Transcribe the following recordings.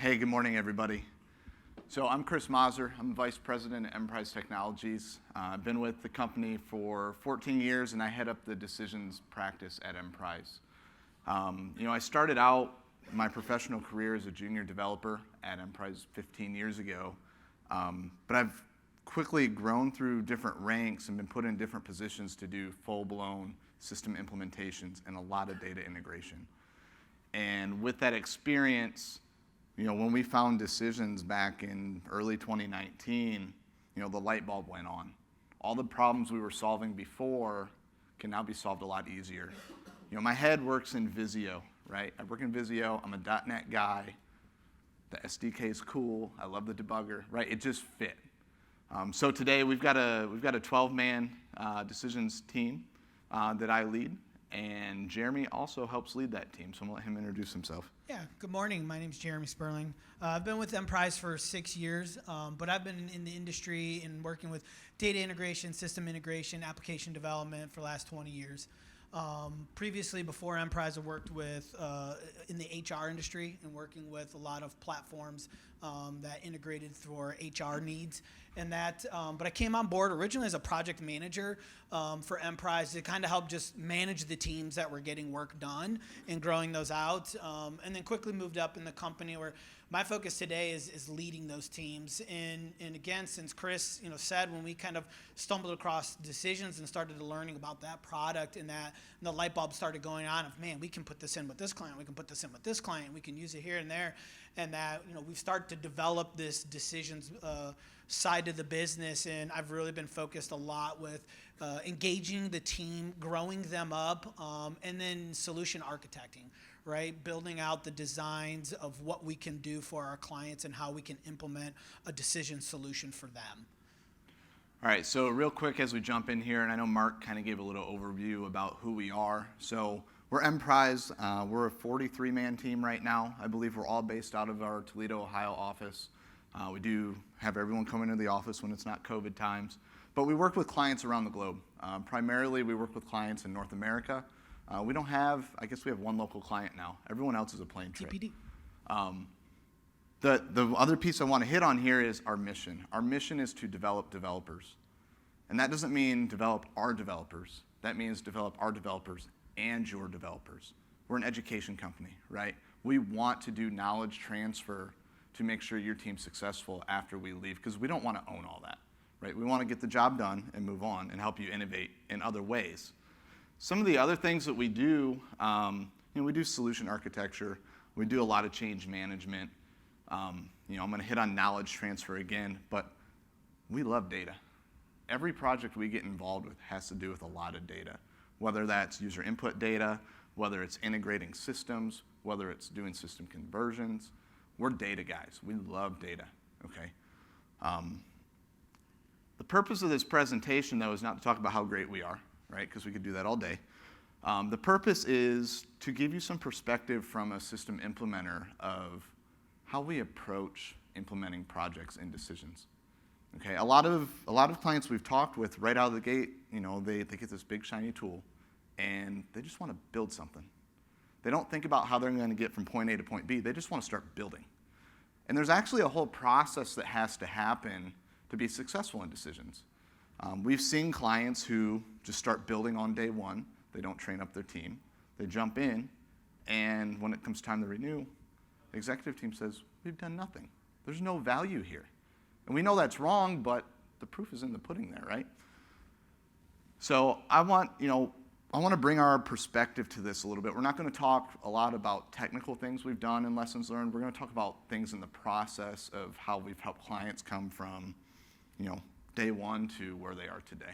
Hey, good morning, everybody. So I'm Chris Mazur. I'm Vice President at Emprise Technologies. I've been with the company for 14 years, and I head up the decisions practice at Emprise. I started out my professional career as a junior developer at Emprise 15 years ago, but I've quickly grown through different ranks and been put in different positions to do full-blown system implementations and a lot of data integration. And with that experience, when we found decisions back in early 2019, the light bulb went on. All the problems we were solving before can now be solved a lot easier. My head works in Visio, right? I work in Visio. I'm a .NET guy. The SDK is cool. I love the debugger, right? It just fit. So today we've got a 12-man decisions team that I lead, and Jeremy also helps lead that team. So I'm gonna let him introduce himself. Yeah, good morning. My name's Jeremy Spurling. I've been with Emprise for 6 years, but I've been in the industry and working with data integration, system integration, application development for the last 20 years. Previously, before Emprise, I worked with in the HR industry and working with a lot of platforms that integrated for HR needs. And that, but I came on board originally as a project manager for Emprise to kind of help just manage the teams that were getting work done and growing those out. And then quickly moved up in the company where my focus today is leading those teams. And again, since Chris said, when we kind of stumbled across decisions and started learning about that product, and that the light bulb started going on of, man, we can put this in with this client, we can put this in with this client, we can use it here and there. And that we've started to develop this decisions side of the business, and I've really been focused a lot with engaging the team, growing them up, and then solution architecting, right? Building out the designs of what we can do for our clients and how we can implement a decision solution for them. All right, so real quick as we jump in here, and I know Mark kind of gave a little overview about who we are. So we're Emprise. We're a 43-man team right now. I believe we're all based out of our Toledo, Ohio office. We do have everyone come into the office when it's not COVID times. But we work with clients around the globe. Primarily, we work with clients in North America. We don't have, I guess we have one local client now. Everyone else is a plane trip. TPD. The other piece I want to hit on here is our mission. Our mission is to develop developers. And that doesn't mean develop our developers. That means develop our developers and your developers. We're an education company, right? We want to do knowledge transfer to make sure your team's successful after we leave, because we don't want to own all that, right? We want to get the job done and move on and help you innovate in other ways. Some of the other things that we do, we do solution architecture. We do a lot of change management. I'm going to hit on knowledge transfer again, but we love data. Every project we get involved with has to do with a lot of data, whether that's user input data, whether it's integrating systems, whether it's doing system conversions. We're data guys. We love data, okay? The purpose of this presentation, though, is not to talk about how great we are, right? Because we could do that all day. The purpose is to give you some perspective from a system implementer of how we approach implementing projects and decisions. Okay, a lot of clients we've talked with right out of the gate, they get this big shiny tool, and they just want to build something. They don't think about how they're going to get from point A to point B. They just want to start building. And there's actually a whole process that has to happen to be successful in decisions. We've seen clients who just start building on day one. They don't train up their team. They jump in, and when it comes time to renew, the executive team says, we've done nothing. There's no value here. And we know that's wrong, but the proof is in the pudding there, right? So I want to bring our perspective to this a little bit. We're not going to talk a lot about technical things we've done and lessons learned. We're going to talk about things in the process of how we've helped clients come from, day one to where they are today.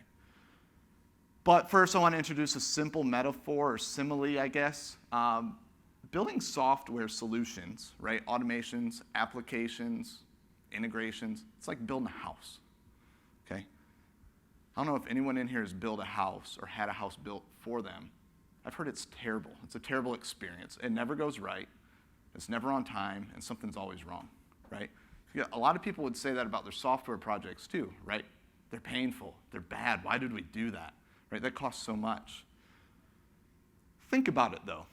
But first, I want to introduce a simple metaphor or simile, I guess. Building software solutions, right? Automations, applications, integrations. It's like building a house, okay? I don't know if anyone in here has built a house or had a house built for them. I've heard it's terrible. It's a terrible experience. It never goes right. It's never on time, and something's always wrong, right? A lot of people would say that about their software projects too, right? They're painful. They're bad. Why did we do that? Right? That costs so much. Think about it, though.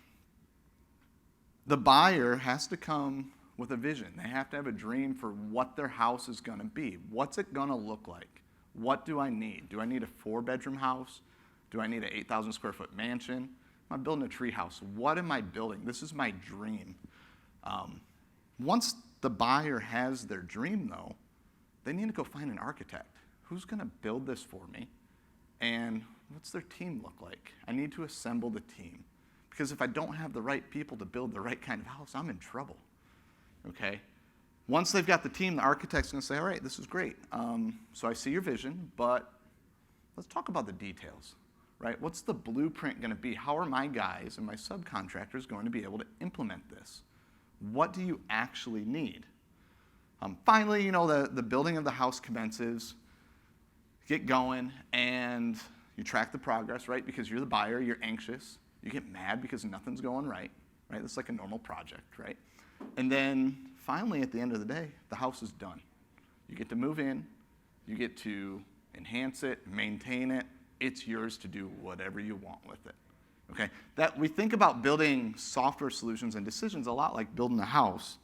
The buyer has to come with a vision. They have to have a dream for what their house is going to be. What's it going to look like? What do I need? Do I need a 4-bedroom house? Do I need an 8,000 square foot mansion? Am I building a tree house? What am I building? This is my dream. Once the buyer has their dream, though, they need to go find an architect. Who's going to build this for me? And what's their team look like? I need to assemble the team. Because if I don't have the right people to build the right kind of house, I'm in trouble. Okay? Once they've got the team, the architect's going to say, all right, this is great. So I see your vision, but let's talk about the details, right? What's the blueprint going to be? How are my guys and my subcontractors going to be able to implement this? What do you actually need? Finally, the building of the house commences. Get going, and you track the progress, right? Because you're the buyer, you're anxious. You get mad because nothing's going right? It's like a normal project, right? And then finally, at the end of the day, the house is done. You get to move in. You get to enhance it, maintain it. It's yours to do whatever you want with it. Okay? That we think about building software solutions and decisions a lot like building a house.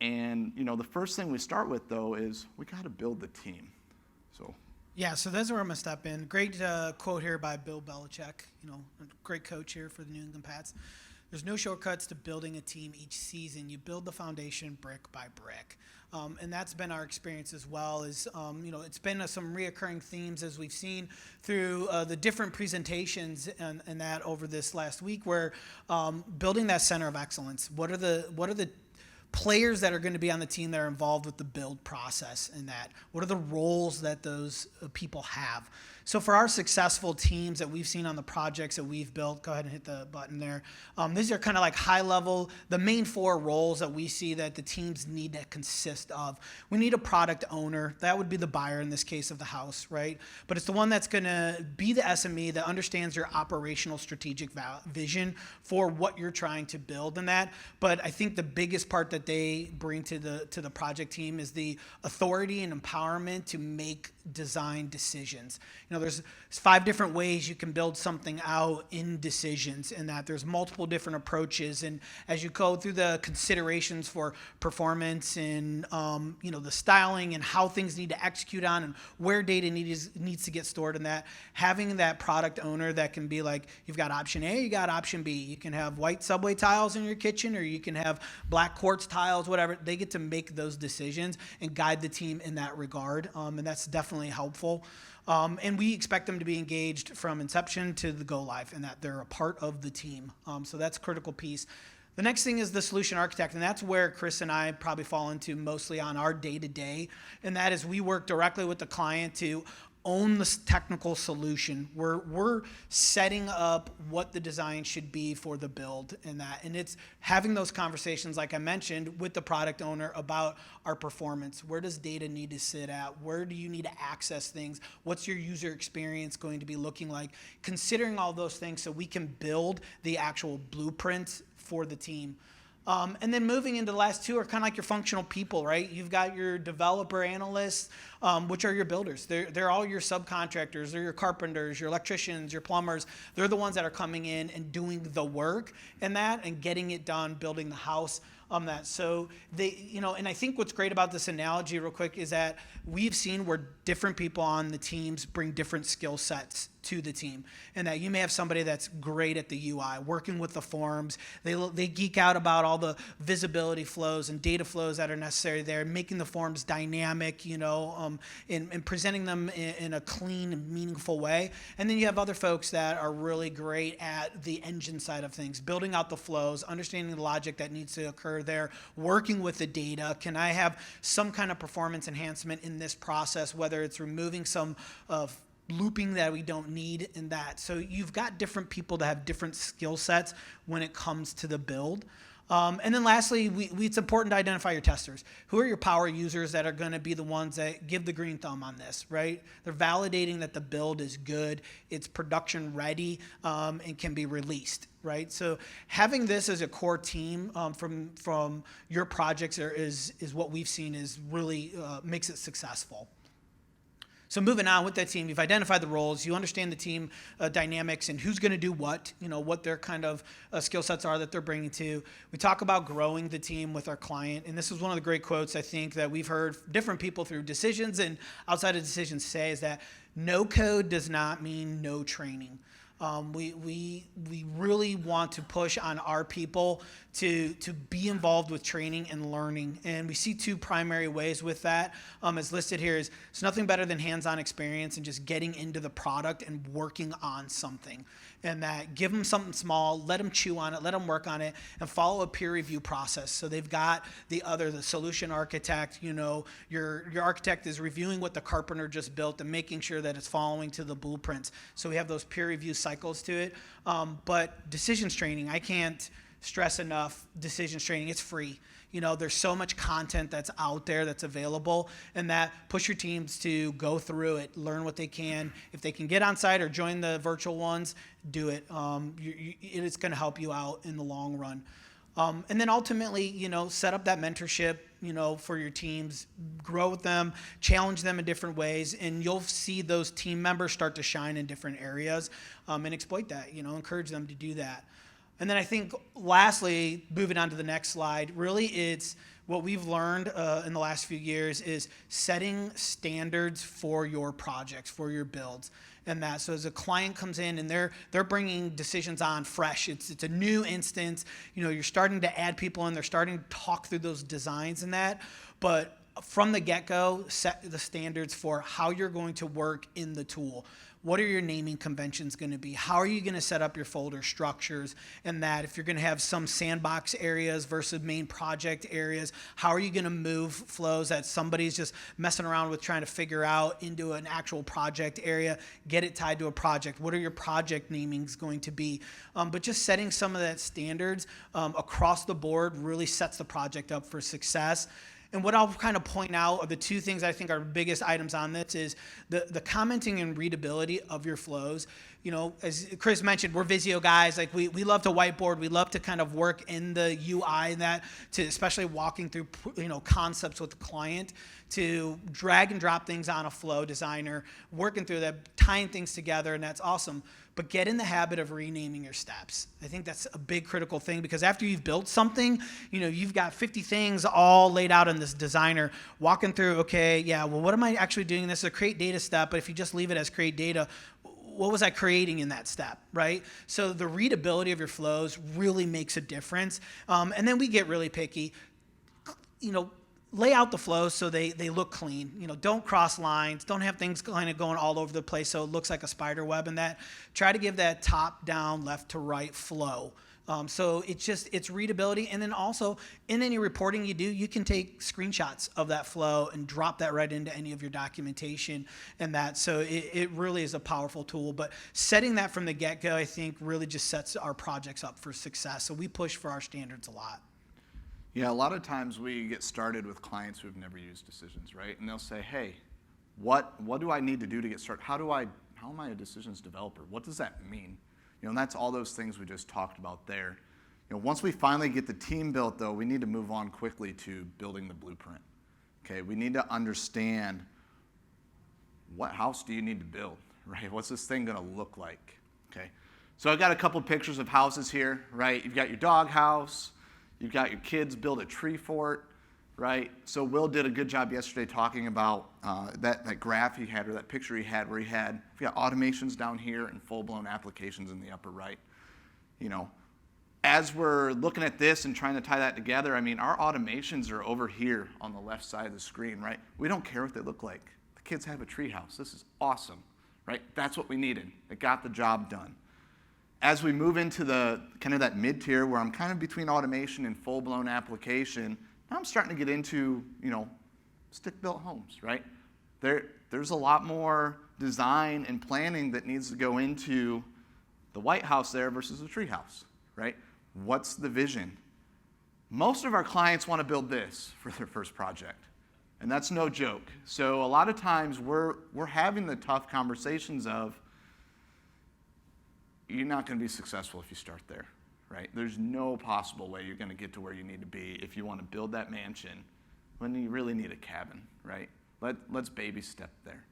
And the first thing we start with, though, is we got to build the team. So that's where I'm going to step in. Great quote here by Bill Belichick, a great coach here for the New England Pats. There's no shortcuts to building a team each season. You build the foundation brick by brick. And that's been our experience as well. It's been some reoccurring themes as we've seen through the different presentations and that over this last week, where building that center of excellence. What are the players that are going to be on the team that are involved with the build process and that? What are the roles that those people have? So for our successful teams that we've seen on the projects that we've built, go ahead and hit the button there. These are kind of like high level, the main 4 roles that we see that the teams need to consist of. We need a product owner. That would be the buyer in this case of the house, right? But it's the one that's going to be the SME that understands your operational strategic vision for what you're trying to build in that. But I think the biggest part that they bring to the project team is the authority and empowerment to make design decisions. There's 5 different ways you can build something out in decisions, and that there's multiple different approaches. And as you go through the considerations for performance and the styling and how things need to execute on and where data needs to get stored, and that having that product owner that can be like, you've got option A, you got option B. You can have white subway tiles in your kitchen, or you can have black quartz tiles, whatever. They get to make those decisions and guide the team in that regard, and that's definitely helpful. And we expect them to be engaged from inception to the go live, and that they're a part of the team. So that's a critical piece. The next thing is the solution architect, and that's where Chris and I probably fall into mostly on our day-to-day, and that is we work directly with the client to own the technical solution. We're setting up what the design should be for the build and that. And it's having those conversations, like I mentioned, with the product owner about our performance. Where does data need to sit at? Where do you need to access things? What's your user experience going to be looking like? Considering all those things so we can build the actual blueprints for the team. And then moving into the last 2 are kind of like your functional people, right? You've got your developer analysts, which are your builders. They're all your subcontractors. They're your carpenters, your electricians, your plumbers. They're the ones that are coming in and doing the work and that and getting it done, building the house. So they, and I think what's great about this analogy real quick is that we've seen where different people on the teams bring different skill sets to the team, and that you may have somebody that's great at the UI, working with the forms. They geek out about all the visibility flows and data flows that are necessary there, making the forms dynamic, and presenting them in a clean and meaningful way. And then you have other folks that are really great at the engine side of things, building out the flows, understanding the logic that needs to occur there, working with the data. Can I have some kind of performance enhancement in this process, whether it's removing some looping that we don't need in that. So you've got different people that have different skill sets when it comes to the build. And then lastly, it's important to identify your testers. Who are your power users that are going to be the ones that give the green thumb on this, right? They're validating that the build is good, it's production ready, and can be released, right? So having this as a core team from your projects is what we've seen is really makes it successful. So moving on with that team, you've identified the roles, you understand the team dynamics and who's going to do what, what their kind of skill sets are that they're bringing to. We talk about growing the team with our client, and this is one of the great quotes I think that we've heard different people through decisions and outside of decisions say is that no code does not mean no training. We really want to push on our people to be involved with training and learning. And we see two primary ways with that. As listed here is it's nothing better than hands-on experience and just getting into the product and working on something. And that give them something small, let them chew on it, let them work on it, and follow a peer review process. So they've got the solution architect, your architect is reviewing what the carpenter just built and making sure that it's following to the blueprints. So we have those peer review cycles to it. But decisions training, I can't stress enough decisions training. It's free. There's so much content that's out there that's available, and that push your teams to go through it, learn what they can. If they can get on site or join the virtual ones, do it. It's going to help you out in the long run. And then ultimately, set up that mentorship, for your teams, grow with them, challenge them in different ways, and you'll see those team members start to shine in different areas and exploit that, encourage them to do that. And then I think lastly, moving on to the next slide, really it's what we've learned in the last few years is setting standards for your projects, for your builds. And that, so as a client comes in and they're bringing decisions on fresh, it's a new instance, you're starting to add people in, they're starting to talk through those designs and that, but from the get-go, set the standards for how you're going to work in the tool. What are your naming conventions going to be? How are you going to set up your folder structures? And that if you're going to have some sandbox areas versus main project areas, how are you going to move flows that somebody's just messing around with trying to figure out into an actual project area, get it tied to a project? What are your project namings going to be? But just setting some of that standards across the board really sets the project up for success. And what I'll kind of point out are the two things I think are biggest items on this is the commenting and readability of your flows. As Chris mentioned, we're Visio guys. Like we love to whiteboard. We love to kind of work in the UI and that, to especially walking through concepts with the client, to drag and drop things on a flow designer, working through that, tying things together, and that's awesome. But get in the habit of renaming your steps. I think that's a big critical thing, because after you've built something, you've got 50 things all laid out in this designer, walking through, okay, yeah, well, what am I actually doing? This is a create data step, but if you just leave it as create data, what was I creating in that step, right? So the readability of your flows really makes a difference. And then we get really picky. Lay out the flows so they look clean. Don't cross lines. Don't have things kind of going all over the place so it looks like a spider web. And that, try to give that top down, left to right flow. So it's readability. And then also in any reporting you do, you can take screenshots of that flow and drop that right into any of your documentation and that. So it really is a powerful tool. But setting that from the get-go, I think, really just sets our projects up for success. So we push for our standards a lot. Yeah, a lot of times we get started with clients who have never used decisions, right? And they'll say, hey, what do I need to do to get started? How am I a decisions developer? What does that mean? And that's all those things we just talked about there. Once we finally get the team built, though, we need to move on quickly to building the blueprint. Okay, we need to understand, what house do you need to build, right? What's this thing gonna look like? Okay, so I've got a couple pictures of houses here, right? You've got your dog house. You've got your kids build a tree fort, right? So Will did a good job yesterday talking about that graph he had, or that picture he had, where we've got automations down here and full-blown applications in the upper right. As we're looking at this and trying to tie that together, our automations are over here on the left side of the screen, right? We don't care what they look like. The kids have a tree house. This is awesome, right? That's what we needed. It got the job done. As we move into the kind of that mid-tier where I'm kind of between automation and full-blown application, now I'm starting to get into, stick-built homes, right? There's a lot more design and planning that needs to go into the White House there versus the tree house, right? What's the vision? Most of our clients want to build this for their first project, and that's no joke. So a lot of times we're having the tough conversations of, you're not going to be successful if you start there, right? There's no possible way you're going to get to where you need to be if you want to build that mansion when you really need a cabin, right? Let's baby step there.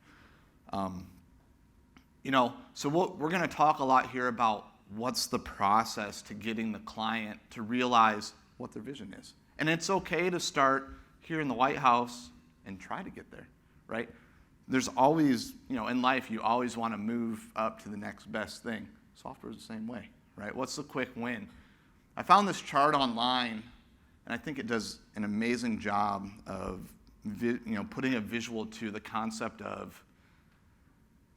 So we're going to talk a lot here about what's the process to getting the client to realize what their vision is. And it's okay to start here in the White House and try to get there, right? There's always, in life, you always want to move up to the next best thing. Software is the same way, right? What's the quick win? I found this chart online, and I think it does an amazing job of putting a visual to the concept of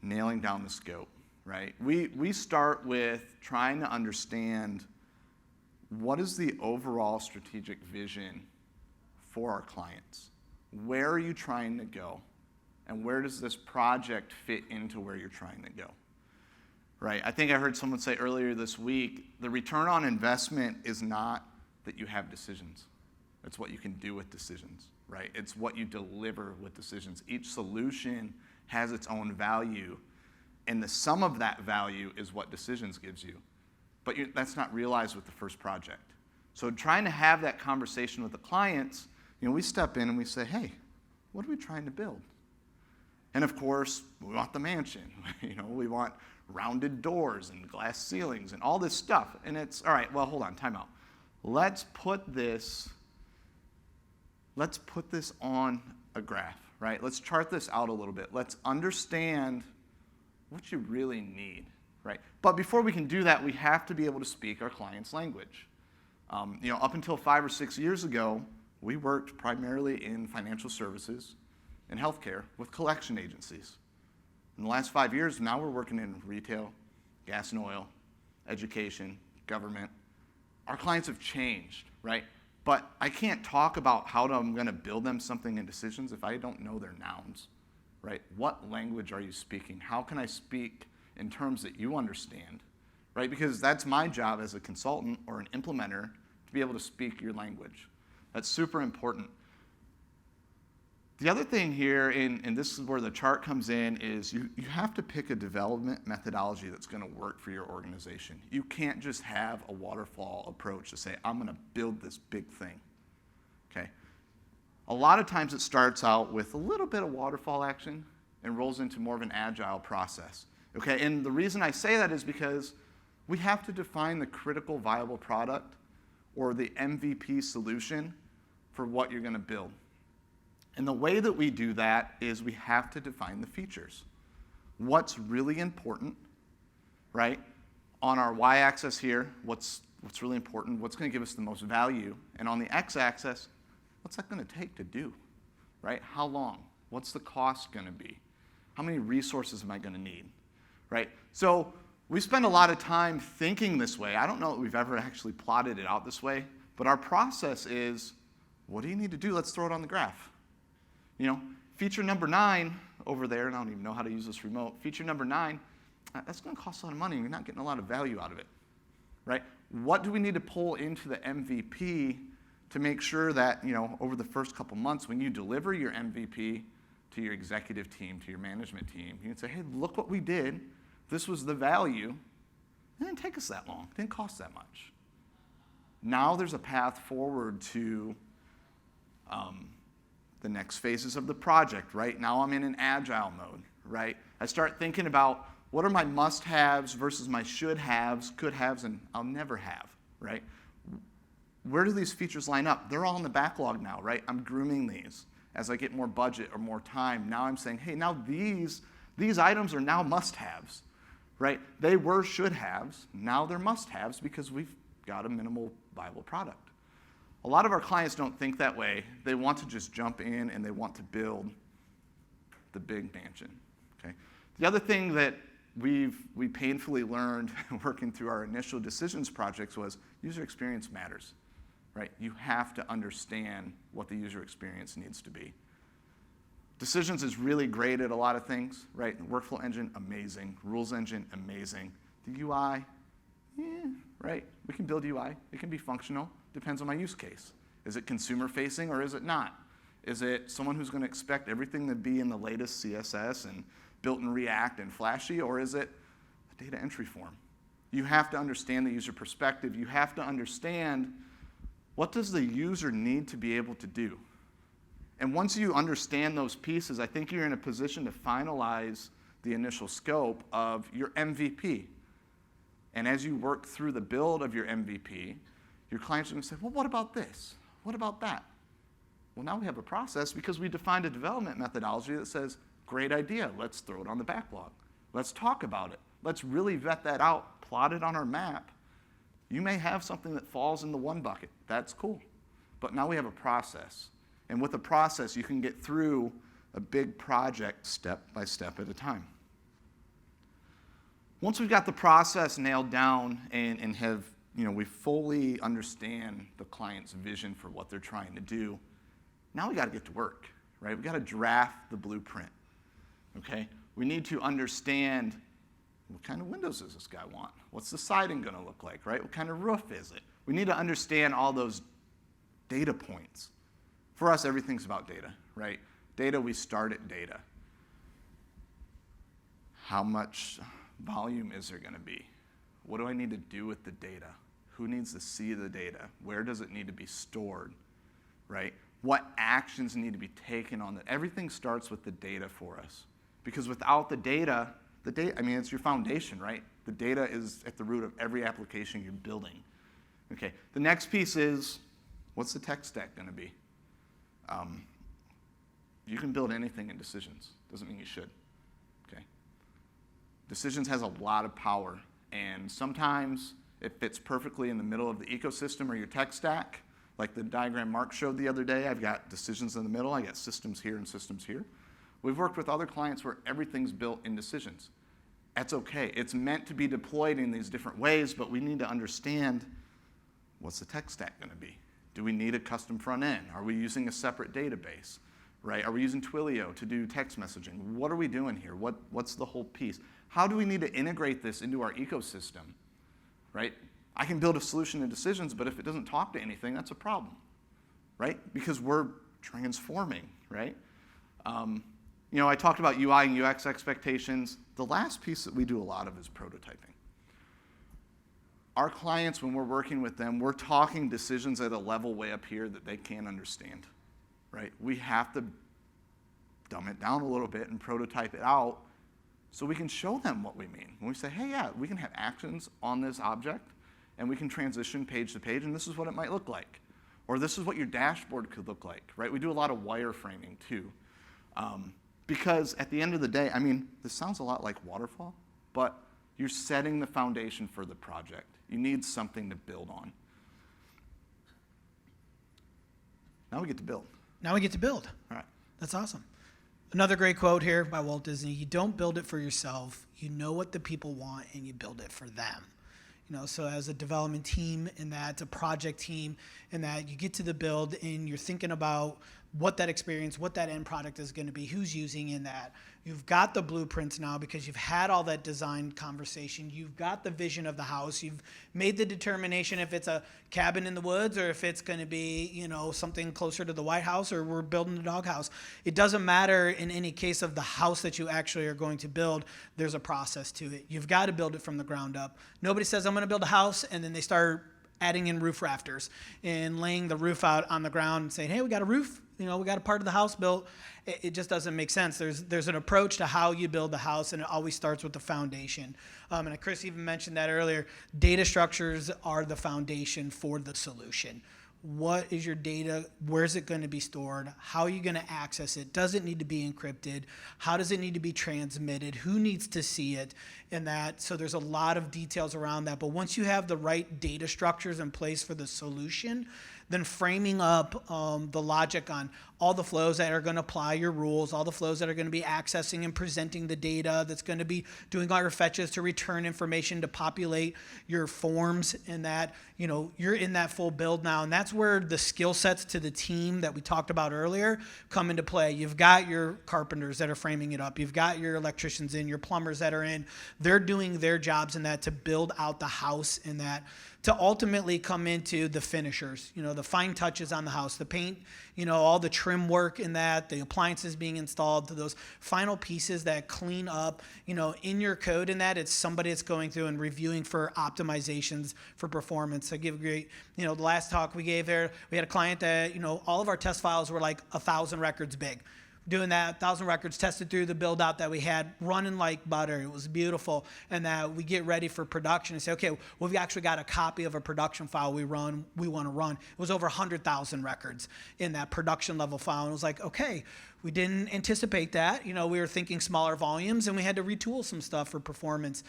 nailing down the scope, right? We start with trying to understand what is the overall strategic vision for our clients. Where are you trying to go? And where does this project fit into where you're trying to go? Right? I think I heard someone say earlier this week, the return on investment is not that you have decisions. It's what you can do with decisions, right? It's what you deliver with decisions. Each solution has its own value, and the sum of that value is what decisions gives you. But that's not realized with the first project. So trying to have that conversation with the clients, we step in and we say, hey, what are we trying to build? And of course, we want the mansion. We want rounded doors and glass ceilings and all this stuff. And it's, all right, well, hold on, time out. Let's put this on a graph, right? Let's chart this out a little bit. Let's understand what you really need, right? But before we can do that, we have to be able to speak our client's language. Up until 5 or 6 years ago, we worked primarily in financial services and healthcare with collection agencies. In the last 5 years, now we're working in retail, gas and oil, education, government. Our clients have changed, right? But I can't talk about how I'm going to build them something in decisions if I don't know their nouns, right? What language are you speaking? How can I speak in terms that you understand, right? Because that's my job as a consultant or an implementer to be able to speak your language. That's super important. The other thing here, and this is where the chart comes in, is you have to pick a development methodology that's going to work for your organization. You can't just have a waterfall approach to say, I'm going to build this big thing, okay? A lot of times it starts out with a little bit of waterfall action and rolls into more of an agile process, okay? And the reason I say that is because we have to define the critical viable product or the MVP solution for what you're going to build. And the way that we do that is we have to define the features. What's really important, right? On our y-axis here, what's really important, what's going to give us the most value, and on the x-axis, what's that going to take to do, right? How long? What's the cost going to be? How many resources am I going to need, right? So we spend a lot of time thinking this way. I don't know that we've ever actually plotted it out this way, but our process is, what do you need to do? Let's throw it on the graph. Feature number 9 over there, and I don't even know how to use this remote. Feature number 9, that's going to cost a lot of money. You're not getting a lot of value out of it, right? What do we need to pull into the MVP to make sure that, over the first couple months, when you deliver your MVP to your executive team, to your management team, you can say, hey, look what we did. This was the value. It didn't take us that long. It didn't cost that much. Now there's a path forward to the next phases of the project, right? Now I'm in an agile mode, right? I start thinking about what are my must-haves versus my should-haves, could-haves, and I'll never have, right? Where do these features line up? They're all in the backlog now, right? I'm grooming these. As I get more budget or more time, now I'm saying, hey, now these items are now must-haves, right? They were should-haves. Now they're must-haves because we've got a minimal viable product. A lot of our clients don't think that way. They want to just jump in and they want to build the big mansion, okay? The other thing that we painfully learned working through our initial decisions projects was user experience matters, right? You have to understand what the user experience needs to be. Decisions is really great at a lot of things, right? The workflow engine, amazing. Rules engine, amazing. The UI, right? We can build UI. It can be functional. Depends on my use case. Is it consumer facing or is it not? Is it someone who's going to expect everything to be in the latest CSS and built in React and flashy, or is it a data entry form? You have to understand the user perspective. You have to understand what does the user need to be able to do. And once you understand those pieces, I think you're in a position to finalize the initial scope of your MVP. And as you work through the build of your MVP, your clients are going to say, well, what about this? What about that? Well, now we have a process because we defined a development methodology that says, great idea, let's throw it on the backlog. Let's talk about it. Let's really vet that out, plot it on our map. You may have something that falls in the one bucket. That's cool. But now we have a process. And with a process, you can get through a big project step by step at a time. Once we've got the process nailed down and have, we fully understand the client's vision for what they're trying to do, now we got to get to work, right? We got to draft the blueprint, okay? We need to understand what kind of windows does this guy want? What's the siding going to look like, right? What kind of roof is it? We need to understand all those data points. For us, everything's about data, right? Data, we start at data. How much volume is there going to be? What do I need to do with the data? Who needs to see the data? Where does it need to be stored, right? What actions need to be taken on that? Everything starts with the data for us. Because without the data, it's your foundation, right? The data is at the root of every application you're building. Okay, the next piece is, what's the tech stack going to be? You can build anything in Decisions. Doesn't mean you should, okay? Decisions has a lot of power, and sometimes it fits perfectly in the middle of the ecosystem or your tech stack. Like the diagram Mark showed the other day, I've got Decisions in the middle, I got systems here and systems here. We've worked with other clients where everything's built in Decisions. That's okay. It's meant to be deployed in these different ways, but we need to understand, what's the tech stack going to be? Do we need a custom front end? Are we using a separate database, right? Are we using Twilio to do text messaging? What are we doing here? What's the whole piece? How do we need to integrate this into our ecosystem, right? I can build a solution in Decisions, but if it doesn't talk to anything, that's a problem, right? Because we're transforming, right? I talked about UI and UX expectations. The last piece that we do a lot of is prototyping. Our clients, when we're working with them, we're talking decisions at a level way up here that they can't understand, right? We have to dumb it down a little bit and prototype it out so we can show them what we mean. When we say, hey, yeah, we can have actions on this object, and we can transition page to page, and this is what it might look like. Or this is what your dashboard could look like, right? We do a lot of wireframing, too. Because at the end of the day, this sounds a lot like waterfall, but you're setting the foundation for the project. You need something to build on. Now we get to build. Now we get to build. All right. That's awesome. Another great quote here by Walt Disney: you don't build it for yourself, you know what the people want, and you build it for them. So as a development team, and that's a project team, and that you get to the build and you're thinking about what that experience, what that end product is going to be, who's using in that. You've got the blueprints now because you've had all that design conversation. You've got the vision of the house. You've made the determination if it's a cabin in the woods or if it's going to be, something closer to the White House or we're building a doghouse. It doesn't matter in any case of the house that you actually are going to build. There's a process to it. You've got to build it from the ground up. Nobody says, I'm going to build a house, and then they start adding in roof rafters and laying the roof out on the ground and saying, hey, we got a roof. We got a part of the house built. It just doesn't make sense. There's an approach to how you build the house, and it always starts with the foundation. And Chris even mentioned that earlier. Data structures are the foundation for the solution. What is your data? Where's it going to be stored? How are you going to access it? Does it need to be encrypted? How does it need to be transmitted? Who needs to see it? And that, so there's a lot of details around that. But once you have the right data structures in place for the solution, then framing up the logic on all the flows that are going to apply your rules, all the flows that are going to be accessing and presenting the data, that's going to be doing all your fetches to return information, to populate your forms, and that, you're in that full build now. And that's where the skill sets to the team that we talked about earlier come into play. You've got your carpenters that are framing it up. You've got your electricians in, your plumbers that are in. They're doing their jobs in that to build out the house, in that to ultimately come into the finishers, the fine touches on the house, the paint, all the trim work in that, the appliances being installed, to those final pieces that clean up, in your code in that. It's somebody that's going through and reviewing for optimizations for performance. I give a great, the last talk we gave there, we had a client that, all of our test files were like 1,000 records big. doing that, 1,000 records, tested through the build out that we had, running like butter. It was beautiful. And that we get ready for production and say, okay, well, we've actually got a copy of a production file we want to run. It was over 100,000 records in that production level file. And it was like, okay, we didn't anticipate that. We were thinking smaller volumes, and we had to retool some stuff for performance.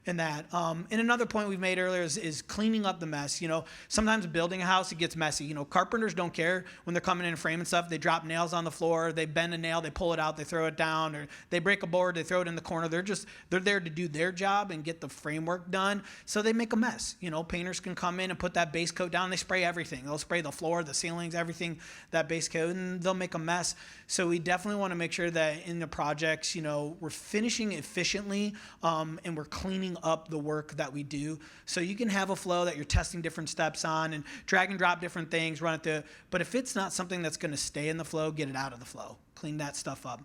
And that. And another point we've made earlier is cleaning up the mess. Sometimes building a house, it gets messy. Carpenters don't care when they're coming in and framing stuff. They drop nails on the floor, they bend a nail, they pull it out, they throw it down, or they break a board, they throw it in the corner. They're there to do their job and get the framework done. So they make a mess. Painters can come in and put that base coat down. They spray everything. They'll spray the floor, the ceilings, everything, that base coat, and they'll make a mess. So we definitely want to make sure that in the projects, we're finishing efficiently, and we're cleaning up the work that we do. So you can have a flow that you're testing different steps on and drag and drop different things, run it through. But if it's not something that's going to stay in the flow, get it out of the flow. Clean that stuff up.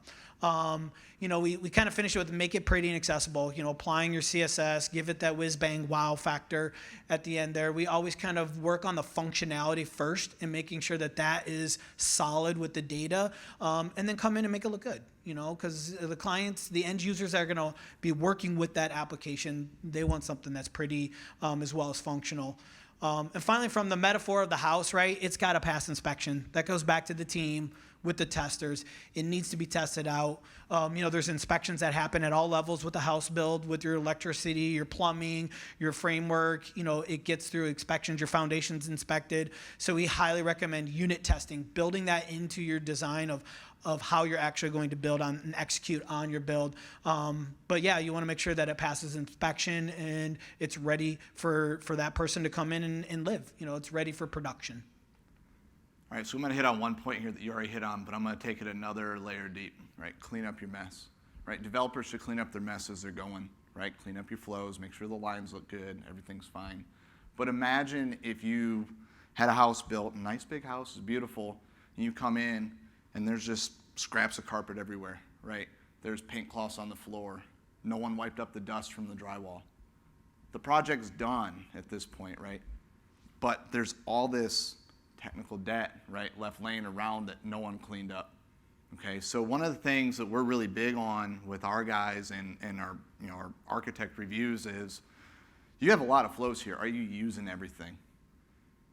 We kind of finish it with make it pretty and accessible, applying your CSS, give it that whiz bang wow factor at the end there. We always kind of work on the functionality first and making sure that that is solid with the data, and then come in and make it look good, because the clients, the end users that are going to be working with that application, they want something that's pretty as well as functional. And finally, from the metaphor of the house, right, it's got to pass inspection. That goes back to the team with the testers. It needs to be tested out. There's inspections that happen at all levels with the house build, with your electricity, your plumbing, your framework. It gets through inspections, your foundation's inspected. So we highly recommend unit testing, building that into your design of how you're actually going to build on and execute on your build. But yeah, you want to make sure that it passes inspection and it's ready for that person to come in and live. It's ready for production. All right, so I'm going to hit on one point here that you already hit on, but I'm going to take it another layer deep, right? Clean up your mess, right? Developers should clean up their mess as they're going, right? Clean up your flows, make sure the lines look good, everything's fine. But imagine if you had a house built, a nice big house, is beautiful, and you come in and there's just scraps of carpet everywhere, right? There's paint cloths on the floor. No one wiped up the dust from the drywall. The project's done at this point, right? But there's all this technical debt, right, left laying around that no one cleaned up. Okay, so one of the things that we're really big on with our guys and our our architect reviews is you have a lot of flows here. Are you using everything?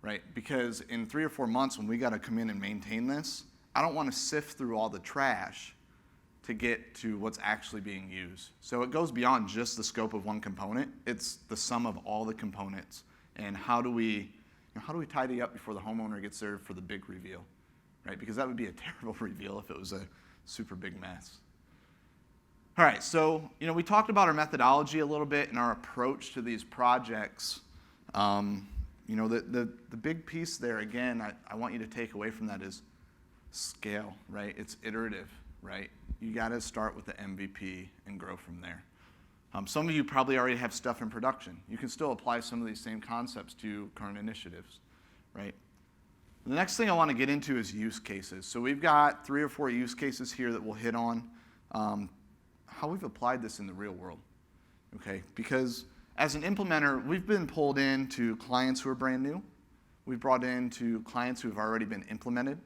Right? Because in 3 or 4 months when we got to come in and maintain this, I don't want to sift through all the trash to get to what's actually being used. So it goes beyond just the scope of one component. It's the sum of all the components. And how do we tidy up before the homeowner gets there for the big reveal, right? Because that would be a terrible reveal if it was a super big mess. All right, so we talked about our methodology a little bit and our approach to these projects. The big piece there, again, I want you to take away from that is scale, right? It's iterative, right? You got to start with the MVP and grow from there. Some of you probably already have stuff in production. You can still apply some of these same concepts to current initiatives, right? The next thing I want to get into is use cases. So we've got 3 or 4 use cases here that we'll hit on, how we've applied this in the real world, okay? Because as an implementer, we've been pulled into clients who are brand new. We've brought into clients who have already been implemented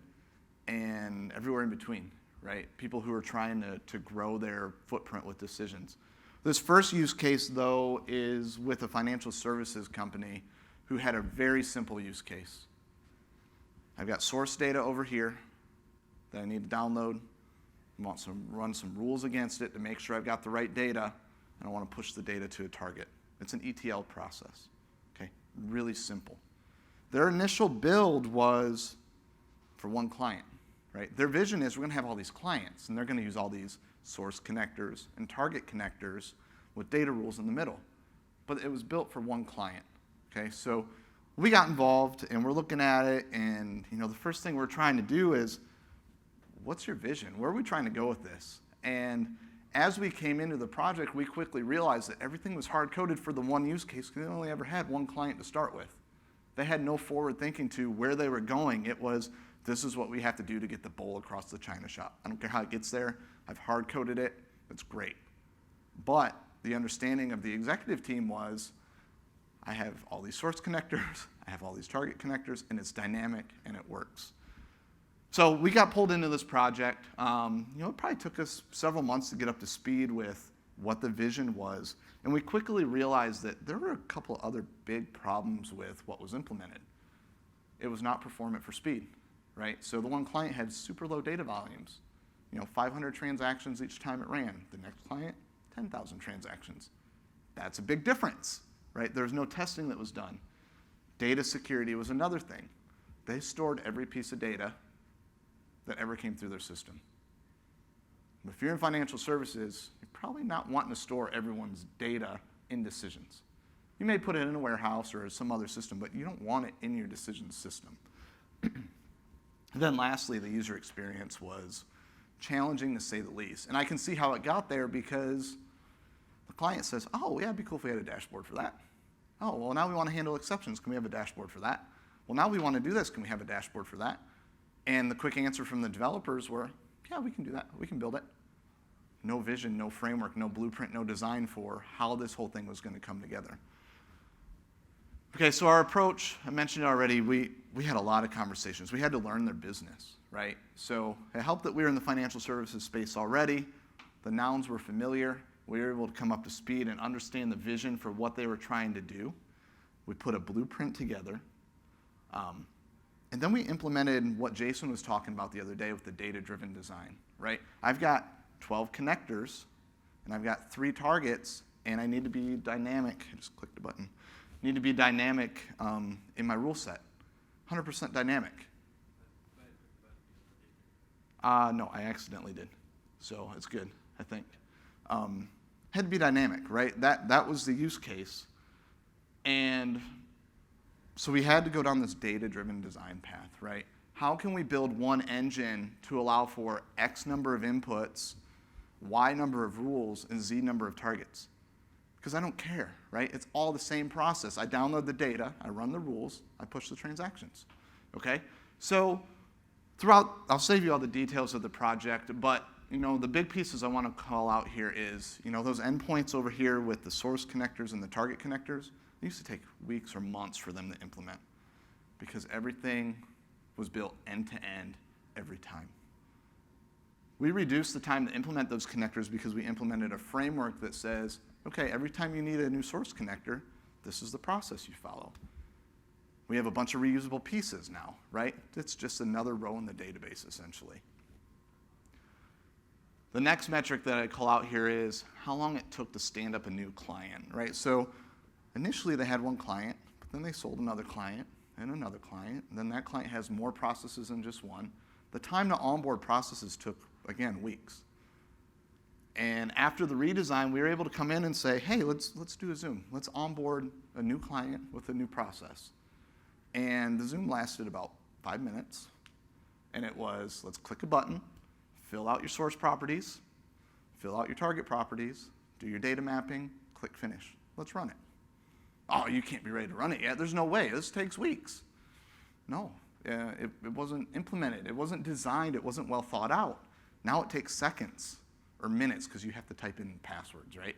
and everywhere in between, right? People who are trying to grow their footprint with decisions. This first use case, though, is with a financial services company who had a very simple use case. I've got source data over here that I need to download. I want to run some rules against it to make sure I've got the right data, and I want to push the data to a target. It's an ETL process, okay? Really simple. Their initial build was for one client, right? Their vision is we're going to have all these clients, and they're going to use all these source connectors and target connectors with data rules in the middle. But it was built for one client, okay? So we got involved, and we're looking at it, and the first thing we're trying to do is, what's your vision? Where are we trying to go with this? And as we came into the project, we quickly realized that everything was hard-coded for the one use case because they only ever had one client to start with. They had no forward thinking to where they were going. It was, this is what we have to do to get the bowl across the china shop. I don't care how it gets there. I've hard-coded it. It's great. But the understanding of the executive team was, I have all these source connectors, I have all these target connectors, and it's dynamic and it works. So we got pulled into this project. It probably took us several months to get up to speed with what the vision was. And we quickly realized that there were a couple other big problems with what was implemented. It was not performant for speed, right? So the one client had super low data volumes, 500 transactions each time it ran. The next client, 10,000 transactions. That's a big difference, right? There's no testing that was done. Data security was another thing. They stored every piece of data that ever came through their system. If you're in financial services, you're probably not wanting to store everyone's data in decisions. You may put it in a warehouse or some other system, but you don't want it in your decision system. Then lastly, the user experience was challenging to say the least. And I can see how it got there because the client says, oh, yeah, it'd be cool if we had a dashboard for that. Oh, well, now we want to handle exceptions. Can we have a dashboard for that? Well, now we want to do this. Can we have a dashboard for that? And the quick answer from the developers were, yeah, we can do that. We can build it. No vision, no framework, no blueprint, no design for how this whole thing was going to come together. Okay, so our approach, I mentioned it already, we had a lot of conversations. We had to learn their business, right? So it helped that we were in the financial services space already. The nouns were familiar. We were able to come up to speed and understand the vision for what they were trying to do. We put a blueprint together. And then we implemented what Jason was talking about the other day with the data-driven design, right? I've got 12 connectors, and I've got 3 targets, and I need to be dynamic. I just clicked the button. I need to be dynamic in my rule set, 100% dynamic. No, I accidentally did, so it's good, I think. Had to be dynamic, right? That was the use case. And so we had to go down this data-driven design path, right? How can we build one engine to allow for X number of inputs, Y number of rules, and Z number of targets? Because I don't care, right? It's all the same process. I download the data, I run the rules, I push the transactions, okay? So throughout, I'll save you all the details of the project, but the big pieces I want to call out here is, those endpoints over here with the source connectors and the target connectors, it used to take weeks or months for them to implement because everything was built end-to-end every time. We reduced the time to implement those connectors because we implemented a framework that says, okay, every time you need a new source connector, this is the process you follow. We have a bunch of reusable pieces now, right? It's just another row in the database, essentially. The next metric that I call out here is how long it took to stand up a new client, right? So initially they had one client, but then they sold another client and another client, and then that client has more processes than just one. The time to onboard processes took, again, weeks. And after the redesign, we were able to come in and say, hey, let's do a Zoom. Let's onboard a new client with a new process. And the Zoom lasted about 5 minutes. And it was, let's click a button, fill out your source properties, fill out your target properties, do your data mapping, click finish. Let's run it. Oh, you can't be ready to run it yet. There's no way. This takes weeks. No, it wasn't implemented. It wasn't designed. It wasn't well thought out. Now it takes seconds or minutes because you have to type in passwords, right?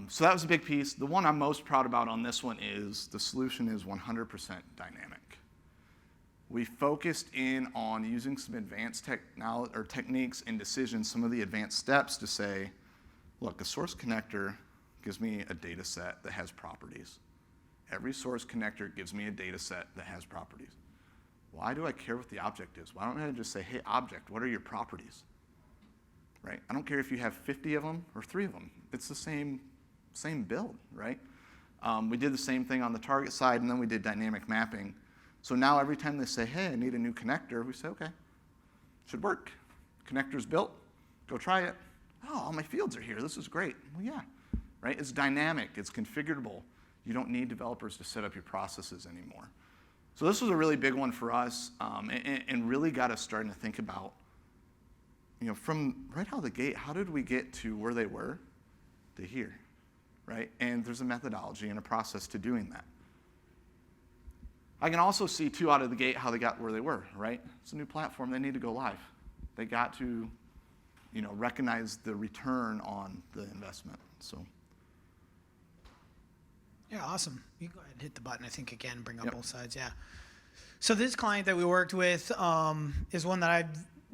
So that was a big piece. The one I'm most proud about on this one is the solution is 100% dynamic. We focused in on using some advanced techniques and decisions, some of the advanced steps to say, look, a source connector gives me a data set that has properties. Every source connector gives me a data set that has properties. Why do I care what the object is? Why don't I just say, hey, object, what are your properties? Right? I don't care if you have 50 of them or 3 of them. It's the same build, right? We did the same thing on the target side, and then we did dynamic mapping. So now every time they say, hey, I need a new connector, we say, okay, should work. Connector's built, go try it. Oh, all my fields are here, this is great. Well, yeah, right? It's dynamic, it's configurable. You don't need developers to set up your processes anymore. So this was a really big one for us, and really got us starting to think about, from right out of the gate, how did we get to where they were to here, right? And there's a methodology and a process to doing that. I can also see, too, out of the gate how they got where they were, right? It's a new platform. They need to go live. They got to, recognize the return on the investment. So. Yeah, awesome. You go ahead and hit the button, I think, again, bring up both sides, yeah. So this client that we worked with is one that I've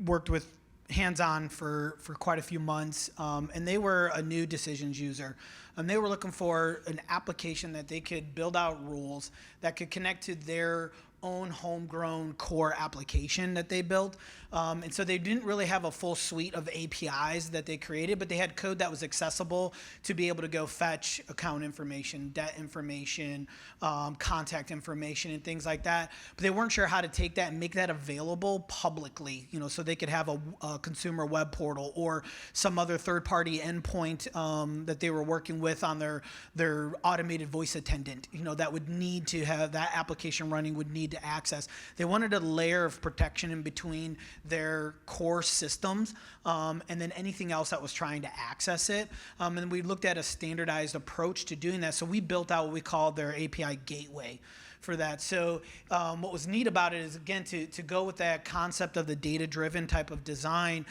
worked with hands-on for quite a few months, and they were a new decisions user. And they were looking for an application that they could build out rules that could connect to their own homegrown core application that they built. And so they didn't really have a full suite of APIs that they created, but they had code that was accessible to be able to go fetch account information, debt information, contact information, and things like that. But they weren't sure how to take that and make that available publicly, so they could have a consumer web portal or some other third-party endpoint that they were working with on their automated voice attendant, that would need to have that application running, would need to access. They wanted a layer of protection in between their core systems and then anything else that was trying to access it. And we looked at a standardized approach to doing that. So we built out what we called their API gateway for that. So what was neat about it is, again, to go with that concept of the data-driven type of design,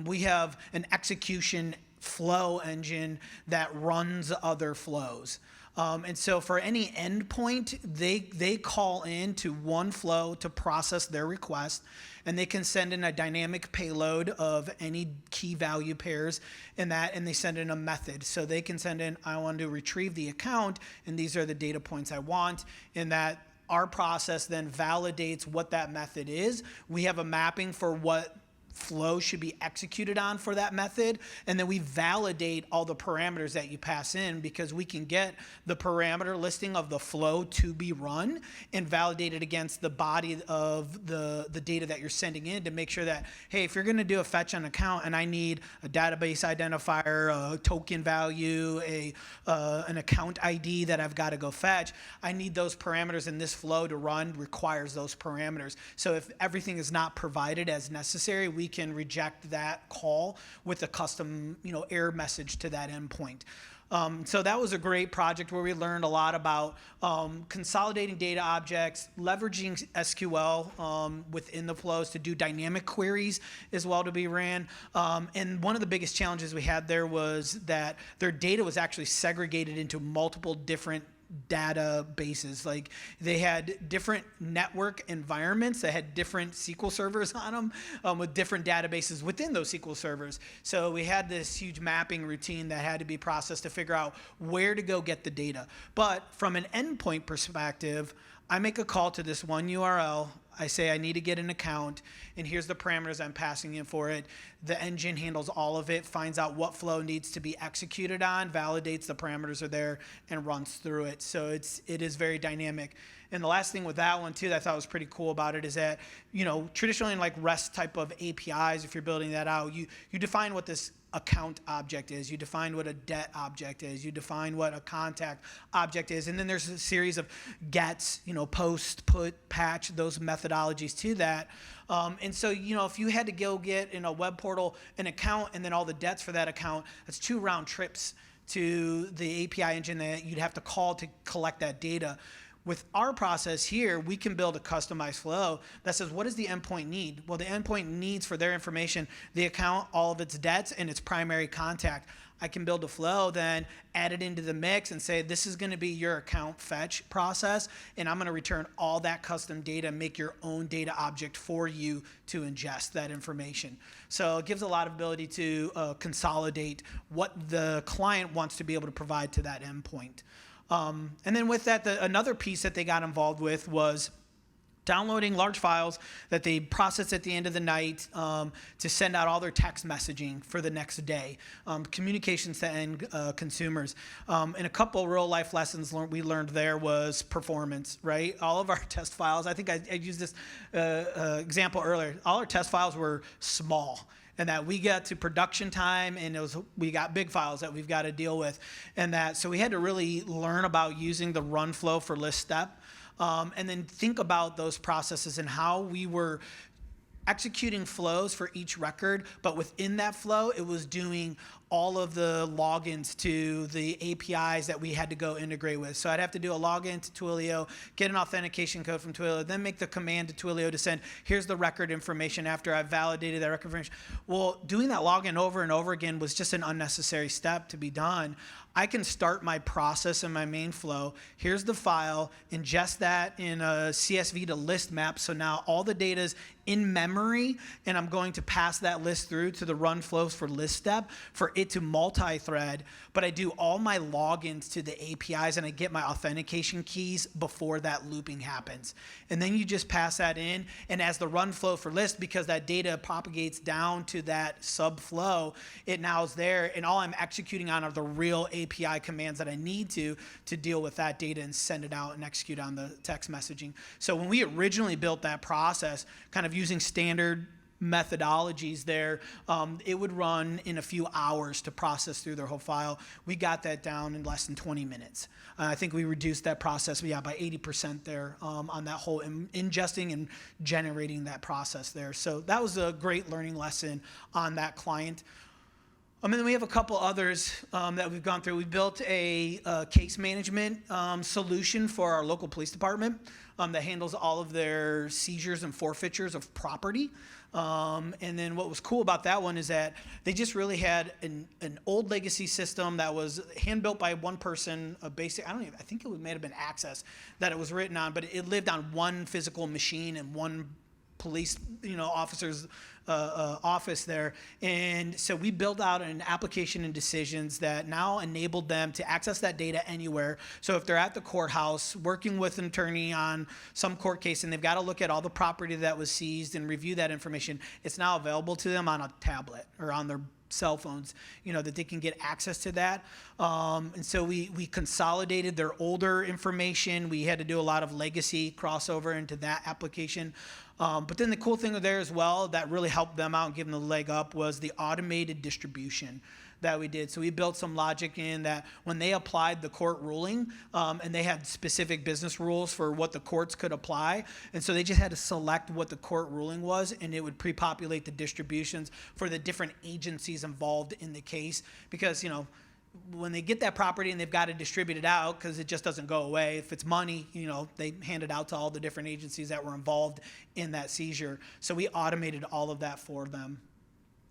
we have an execution flow engine that runs other flows. And so for any endpoint, they call in to one flow to process their request, and they can send in a dynamic payload of any key value pairs in that, and they send in a method. So they can send in, I want to retrieve the account, and these are the data points I want, in that our process then validates what that method is. We have a mapping for what flow should be executed on for that method, and then we validate all the parameters that you pass in, because we can get the parameter listing of the flow to be run and validate it against the body of the data that you're sending in to make sure that, hey, if you're going to do a fetch on account and I need a database identifier, a token value, an account ID that I've got to go fetch, I need those parameters, and this flow to run requires those parameters. So if everything is not provided as necessary, we can reject that call with a custom, error message to that endpoint. So that was a great project where we learned a lot about consolidating data objects, leveraging SQL within the flows to do dynamic queries as well to be ran. And one of the biggest challenges we had there was that their data was actually segregated into multiple different databases. Like, they had different network environments that had different SQL servers on them with different databases within those SQL servers. So we had this huge mapping routine that had to be processed to figure out where to go get the data. But from an endpoint perspective, I make a call to this one URL. I say I need to get an account, and here's the parameters I'm passing in for it. The engine handles all of it, finds out what flow needs to be executed on, validates the parameters are there, and runs through it. So it is very dynamic. And the last thing with that one too that I thought was pretty cool about it is that, traditionally in like REST type of APIs, if you're building that out, you define what this account object is, you define what a debt object is, you define what a contact object is, and then there's a series of gets, post, put, patch, those methodologies to that. And so, if you had to go get in a web portal an account and then all the debts for that account, that's 2 round trips to the API engine that you'd have to call to collect that data. With our process here, we can build a customized flow that says, what does the endpoint need? Well, the endpoint needs for their information, the account, all of its debts, and its primary contact. I can build a flow, then add it into the mix and say, this is going to be your account fetch process, and I'm going to return all that custom data, make your own data object for you to ingest that information. So it gives a lot of ability to consolidate what the client wants to be able to provide to that endpoint. And then with that, another piece that they got involved with was downloading large files that they process at the end of the night to send out all their text messaging for the next day, communications to end consumers. And a couple real life lessons we learned there was performance, right? All of our test files, I think I used this example earlier, all our test files were small. And that we got to production time, and we got big files that we've got to deal with, and that so we had to really learn about using the run flow for list step, and then think about those processes and how we were executing flows for each record, but within that flow, it was doing all of the logins to the APIs that we had to go integrate with. So I'd have to do a login to Twilio, get an authentication code from Twilio, then make the command to Twilio to send, here's the record information after I've validated that record information. Well, doing that login over and over again was just an unnecessary step to be done. I can start my process in my main flow. Here's the file, ingest that in a CSV to list map. So now all the data is in memory, and I'm going to pass that list through to the run flows for list step for it to multi-thread. But I do all my logins to the APIs, and I get my authentication keys before that looping happens. And then you just pass that in, and as the run flow for list, because that data propagates down to that sub flow, it now is there, and all I'm executing on are the real API commands that I need to deal with that data and send it out and execute on the text messaging. So when we originally built that process, kind of using standard methodologies there, it would run in a few hours to process through their whole file. We got that down in less than 20 minutes. I think we reduced that process by 80% there on that whole ingesting and generating that process there. So that was a great learning lesson on that client. And then we have a couple others that we've gone through. We built a case management solution for our local police department that handles all of their seizures and forfeitures of property. And then what was cool about that one is that they just really had an old legacy system that was hand built by one person, a basic, I think it may have been Access that it was written on, but it lived on one physical machine and one police, officer's office there. And so we built out an application and decisions that now enabled them to access that data anywhere. So if they're at the courthouse working with an attorney on some court case and they've got to look at all the property that was seized and review that information, it's now available to them on a tablet or on their cell phones, that they can get access to that. And so we consolidated their older information. We had to do a lot of legacy crossover into that application. But then the cool thing there as well that really helped them out and give them the leg up was the automated distribution that we did. So we built some logic in that when they applied the court ruling, and they had specific business rules for what the courts could apply, and so they just had to select what the court ruling was, and it would pre-populate the distributions for the different agencies involved in the case. Because, when they get that property and they've got to distribute it out because it just doesn't go away. If it's money, they hand it out to all the different agencies that were involved in that seizure. So we automated all of that for them.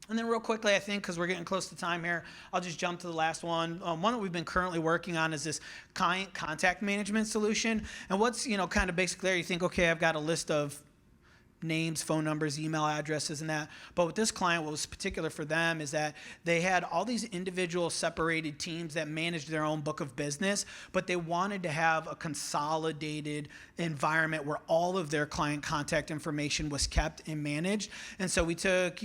And then real quickly, I think, because we're getting close to time here, I'll just jump to the last one. One that we've been currently working on is this client contact management solution. And what's, kind of basically there, you think, okay, I've got a list of names, phone numbers, email addresses, and that. But with this client, what was particular for them is that they had all these individual separated teams that managed their own book of business, but they wanted to have a consolidated environment where all of their client contact information was kept and managed. And so we took,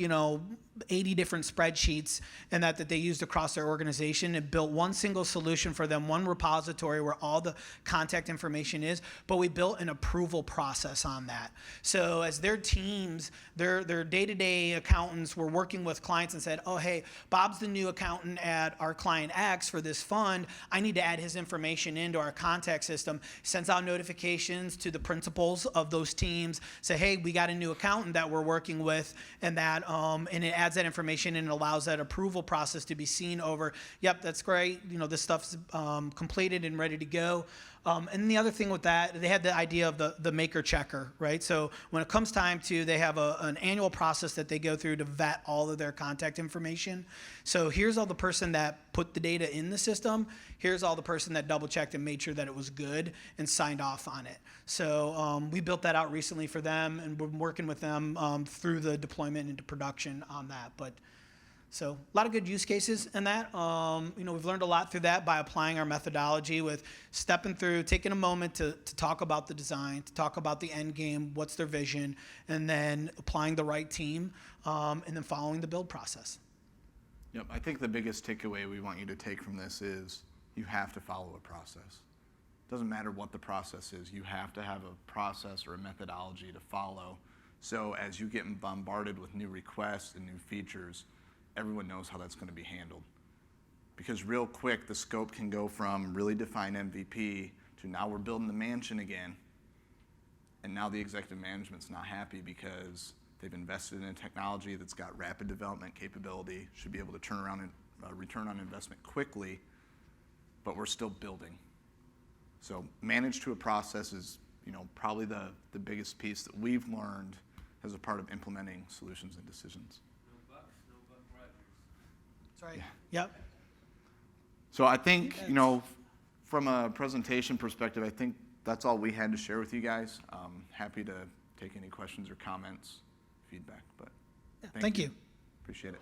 80 different spreadsheets and that they used across their organization and built one single solution for them, one repository where all the contact information is, but we built an approval process on that. So as their teams, their day-to-day accountants were working with clients and said, oh, hey, Bob's the new accountant at our client X for this fund. I need to add his information into our contact system. Sends out notifications to the principals of those teams, say, hey, we got a new accountant that we're working with, and that, and it adds that information and allows that approval process to be seen over, yep, that's great, this stuff's completed and ready to go. And the other thing with that, they had the idea of the maker checker, right? So when it comes time to, they have an annual process that they go through to vet all of their contact information. So here's all the person that put the data in the system. Here's all the person that double checked and made sure that it was good and signed off on it. So we built that out recently for them, and we're working with them through the deployment into production on that. But so a lot of good use cases in that. We've learned a lot through that by applying our methodology with stepping through, taking a moment to talk about the design, to talk about the end game, what's their vision, and then applying the right team, and then following the build process. Yep, I think the biggest takeaway we want you to take from this is you have to follow a process. It doesn't matter what the process is, you have to have a process or a methodology to follow. So as you get bombarded with new requests and new features, everyone knows how that's going to be handled. Because real quick, the scope can go from really defined MVP to now we're building the mansion again, and now the executive management's not happy because They've invested in a technology that's got rapid development capability, should be able to turn around and return on investment quickly, but we're still building. So manage to a process is, probably the biggest piece that we've learned as a part of implementing solutions and decisions. No Buck Rogers. That's right. Yeah. Yep. So I think, from a presentation perspective, I think that's all we had to share with you guys. Happy to take any questions or comments, feedback, but Yeah, thank you. Appreciate it.